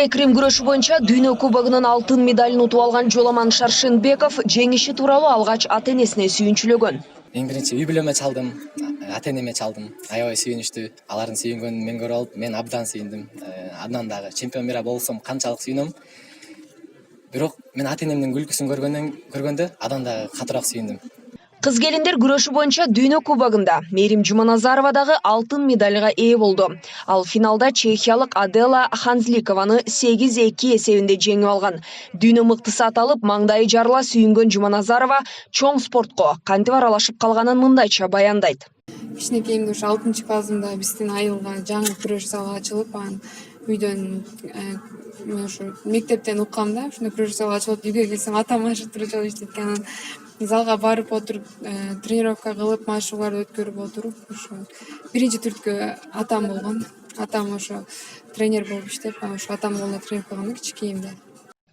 Грек-рим күрөшү боюнча дүйнө кубогунун алтын медалын утуп алган Жоламан Шаршенбеков жеңиши тууралуу алгач ата-энесине сүйүнчүлөгөн. Эң биринчи үй бүлөмө чалдым, ата-энеме чалдым. Аябай сүйүнүчтүү. Алардын сүйүнгөнүн мен көрүп алып, мен абдан сүйүндүм. Андан дагы чемпион мира болсом канчалык сүйүнөм. Бирок мен ата-энемдин күлкүсүн көргөндө андан дагы катуураак сүйүндүм. Кыз келиндер күрөшү боюнча дүйнө кубогунда Мээрим Жуманазарова дагы алтын медальга ээ болду. Ал финалда чехиялык Адела Ханзликованы 8-2 эсебинде жеңип алган. Дүйнө мыктысы аталып, маңдайы жарыла сүйүнгөн Жуманазарова чоң спортко кантип аралашып калганын мындайча баяндайт. Кичинекейимде ушу 6-классымда биздин айылга жаңы күрөш залы ачылып, үйдөн ушу мектептен уккам да, ушундай күрөш залы ачылып, үйгө келсем атам машык туруп жатат экен. Залга барып отуруп, тренировка кылып, машыгууларды өткөрүп отуруп, ошо биринчи түрткү атам болгон. Атам ошо тренер болуп иштеп, ошо атам колунда тренировка кылгам кичинекейимде.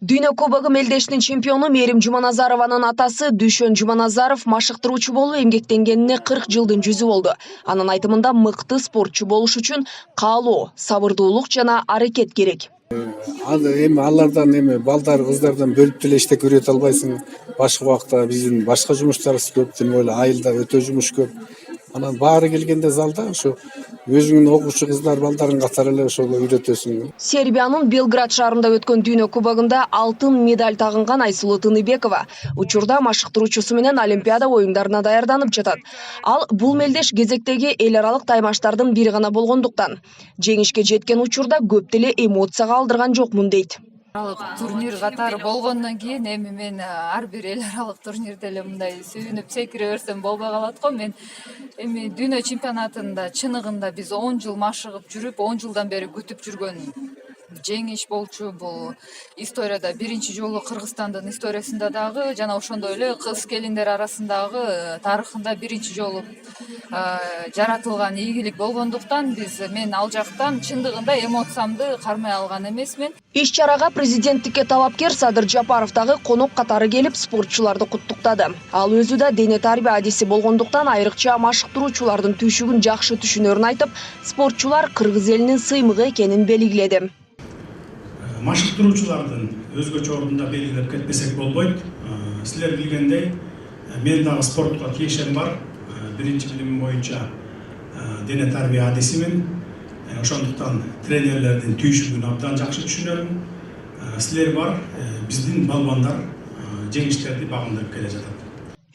Дүйнө кубогу мелдештин чемпиону Мээрим Жуманазарованын атасы Дүйшөн Жуманазаров машыктыруучу болуп эмгектенгенине 40 жылдын жүзү болду. Анын айтымында мыкты спортчу болуш үчүн каалоо, сабырдуулук жана аракет керек. Эми алардан балдар, кыздардан бөлүп деле иштеп үйрөтө албайсың. Башка убакта биздин башка жумуштарыбыз көп, демек эле айылда өтө жумуш көп. Анан баары келгенде залда ошо өзүңүн окуучу кыздар, балдарын катары эле ошол үйрөтөсүң. Сербиянын Белград шаарында өткөн дүйнө кубогунда алтын медаль тагынган Айсулуу Тыныбекова учурда машыктыруучусу менен Олимпиада оюндарына даярданып жатат. Ал бул мелдеш кезектеги эл аралык таймаштардын бири гана болгондуктан жеңишке жеткен учурда көп деле эмоцияга алдырган жокмун дейт. Турнир катары болгондон кийин эми мен ар бир эл аралык турнирде эле мындай сүйүнүп секире берсем болбой калат го. Мен эми дүйнө чемпионатында чыныгында биз 10 жыл машыгып жүрүп, 10 жылдан бери күтүп жүргөн жеңиш болчу. Бул историяда биринчи жолу Кыргызстандын историясында дагы жана ошондой эле кыз келиндер арасындагы тарыхында биринчи жолу жаратылган ийгилик болгондуктан мен ал жактан чындыгында эмоциямды кармай алган эмесмин. Иш чарага президенттикке талапкер Садыр Жапаров дагы конок катары келип спортчуларды куттуктады. Ал өзү да дене тарбия адиси болгондуктан айрыкча машыктыруучулардын түйшүгүн жакшы түшүнөрүн айтып, спортчулар кыргыз элинин сыймыгы экенин белгиледи. Машыктыруучулардын өзгөчө ордунда белгилеп кетпесек болбойт. Силер билгендей, мен дагы спортко тиешем бар. Биринчи билимим боюнча дене тарбия адисимин. Ошондуктан тренерлердин түйшүгүн абдан жакшы түшүнөм. Силер бар, биздин балбандар жеңиштерди багындырып келе жатат.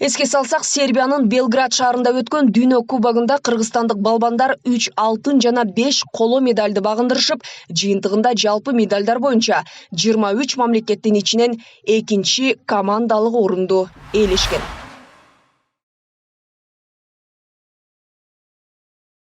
Эске салсак, Сербиянын Белград шаарында өткөн дүйнө кубогунда кыргызстандык балбандар 3 алтын жана 5 коло медальды багындырышып, жыйынтыгында жалпы медальдар боюнча 23 мамлекеттин ичинен экинчи командалык орунду ээлешкен.